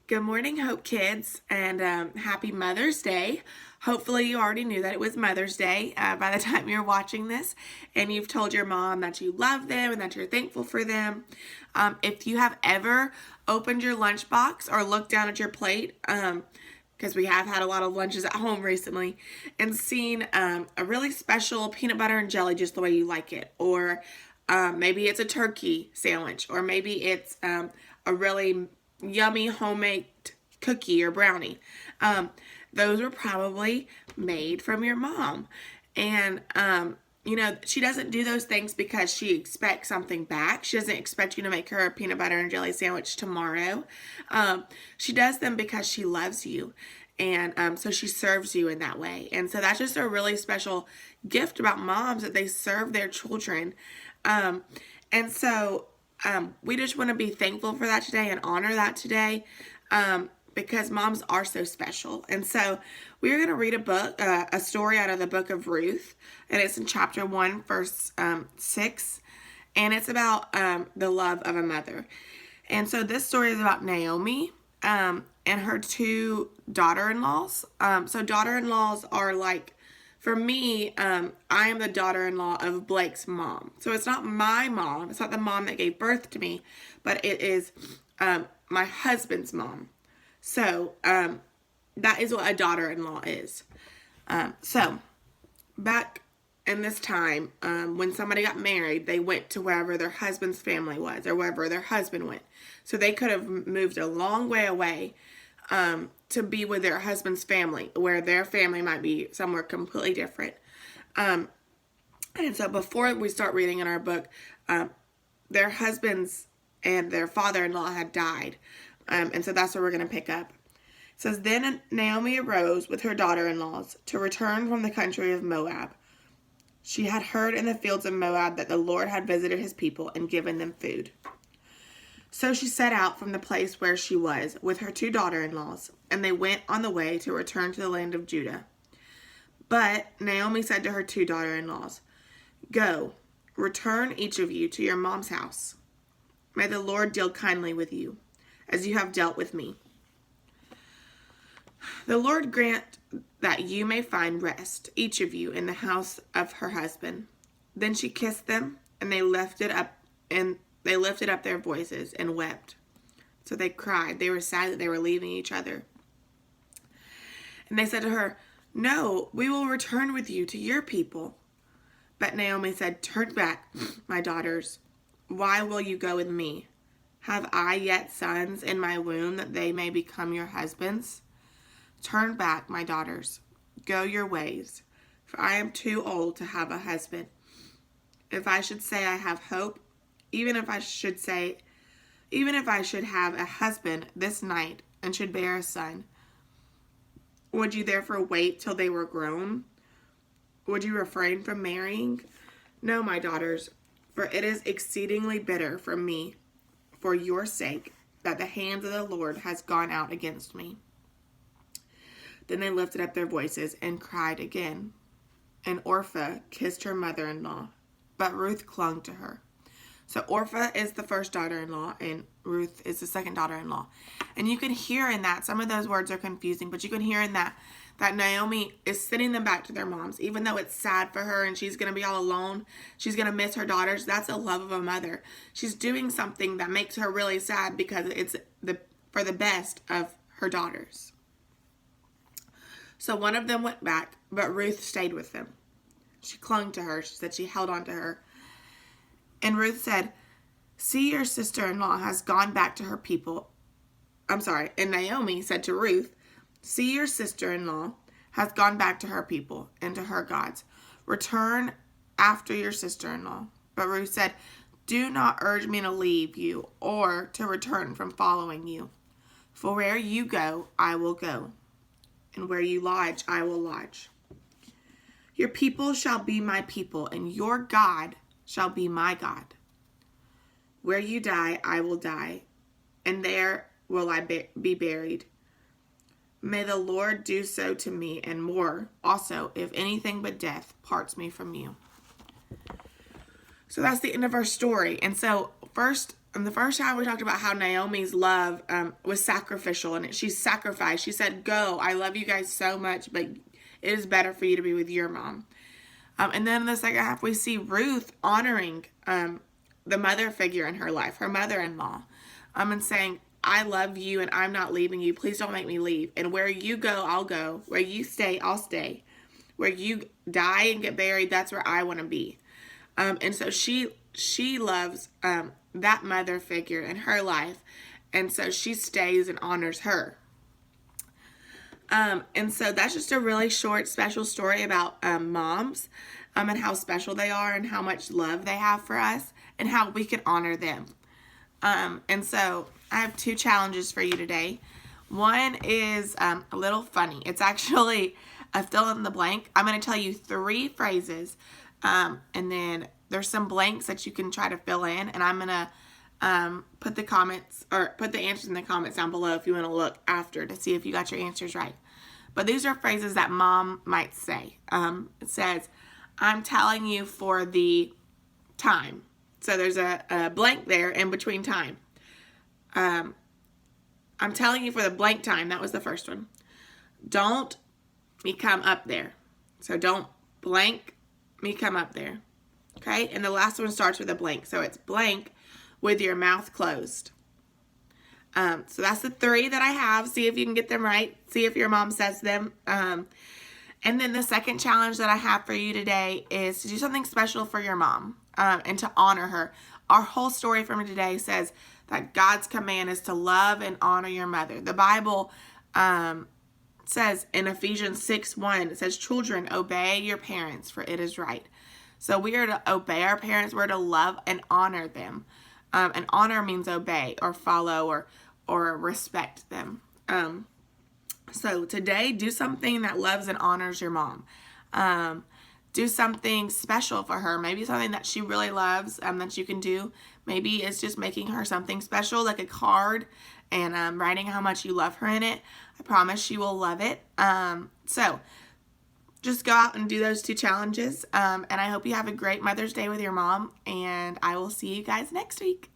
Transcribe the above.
Good morning, Hope Kids, and happy Mother's Day. Hopefully, you already knew that it was Mother's Day by the time you're watching this, and you've told your mom that you love them and that you're thankful for them. If you have ever opened your lunchbox or looked down at your plate, because we have had a lot of lunches at home recently, and seen a really special peanut butter and jelly just the way you like it, or maybe it's a turkey sandwich, or maybe it's a really yummy homemade cookie or brownie. Those were probably made from your mom. And, she doesn't do those things because she expects something back. She doesn't expect you to make her a peanut butter and jelly sandwich tomorrow. She does them because she loves you. And so she serves you in that way. And so that's just a really special gift about moms, that they serve their children. We just want to be thankful for that today and honor that today, because moms are so special. And so we're going to read a story out of the book of Ruth, and it's in chapter 1, verse 6, and it's about the love of a mother. And so this story is about Naomi and her two daughter-in-laws. So daughter-in-laws are like, for me, I am the daughter-in-law of Blake's mom. So it's not my mom. It's not the mom that gave birth to me, but it is my husband's mom. So that is what a daughter-in-law is. So back in this time, when somebody got married, they went to wherever their husband's family was, or wherever their husband went. So they could have moved a long way away to be with their husband's family, where their family might be somewhere completely different. And so before we start reading in our book, their husbands and their father-in-law had died. And so that's where we're going to pick up. It says, Then Naomi arose with her daughter-in-laws to return from the country of Moab. She had heard in the fields of Moab that the Lord had visited his people and given them food. So she set out from the place where she was with her two daughter-in-laws, and they went on the way to return to the land of Judah. But Naomi said to her two daughter-in-laws, Go, return each of you to your mom's house. May the Lord deal kindly with you, as you have dealt with me. The Lord grant that you may find rest, each of you, in the house of her husband. Then she kissed them, and they lifted up their voices and wept. So they cried. They were sad that they were leaving each other. And they said to her, No, we will return with you to your people. But Naomi said, Turn back, my daughters. Why will you go with me? Have I yet sons in my womb that they may become your husbands? Turn back, my daughters. Go your ways, for I am too old to have a husband. If I should say I have hope, even if I should have a husband this night and should bear a son, would you therefore wait till they were grown? Would you refrain from marrying? No, my daughters, for it is exceedingly bitter for me, for your sake, that the hand of the Lord has gone out against me. Then they lifted up their voices and cried again. And Orpah kissed her mother-in-law, but Ruth clung to her. So Orpah is the first daughter-in-law, and Ruth is the second daughter-in-law. And you can hear in that, some of those words are confusing, but you can hear in that Naomi is sending them back to their moms. Even though it's sad for her and she's going to be all alone, she's going to miss her daughters. That's the love of a mother. She's doing something that makes her really sad because it's for the best of her daughters. So one of them went back, but Ruth stayed with them. She clung to her. She said she held on to her. And Ruth said, See, your sister-in-law has gone back to her people. And Naomi said to Ruth, See, your sister-in-law has gone back to her people and to her gods. Return after your sister-in-law. But Ruth said, Do not urge me to leave you or to return from following you. For where you go, I will go, and where you lodge, I will lodge. Your people shall be my people, and your God shall be my God. Where you die, I will die, and there will I be buried. May the Lord do so to me, and more also, if anything but death parts me from you. So that's the end of our story. And so first, in the first time we talked about how Naomi's love was sacrificial, and she sacrificed. She said, go, I love you guys so much, but it is better for you to be with your mom. And then in the second half, we see Ruth honoring the mother figure in her life, her mother-in-law, and saying, I love you and I'm not leaving you. Please don't make me leave. And where you go, I'll go. Where you stay, I'll stay. Where you die and get buried, that's where I want to be. And so she loves that mother figure in her life. And so she stays and honors her. And so that's just a really short, special story about moms and how special they are and how much love they have for us and how we can honor them. And so I have 2 challenges for you today. One is a little funny. It's actually a fill in the blank. I'm going to tell you 3 phrases, and then there's some blanks that you can try to fill in, and I'm going to put the answers in the comments down below if you want to look after to see if you got your answers right. But these are phrases that mom might say. It says, I'm telling you for the time. So there's a blank there in between time. I'm telling you for the blank time. That was the first one. Don't me come up there. So don't blank me come up there. Okay? And the last one starts with a blank. So it's blank with your mouth closed. So that's the 3 that I have. See if you can get them right. See if your mom says them. And then the second challenge that I have for you today is to do something special for your mom and to honor her. Our whole story from today says that God's command is to love and honor your mother. The Bible says in Ephesians 6:1, it says, children, obey your parents, for it is right. So we are to obey our parents. We're to love and honor them. And honor means obey or follow or respect them. So today, do something that loves and honors your mom. Do something special for her. Maybe something that she really loves that you can do. Maybe it's just making her something special, like a card, and writing how much you love her in it. I promise she will love it. So just go out and do those 2 challenges. And I hope you have a great Mother's Day with your mom. And I will see you guys next week.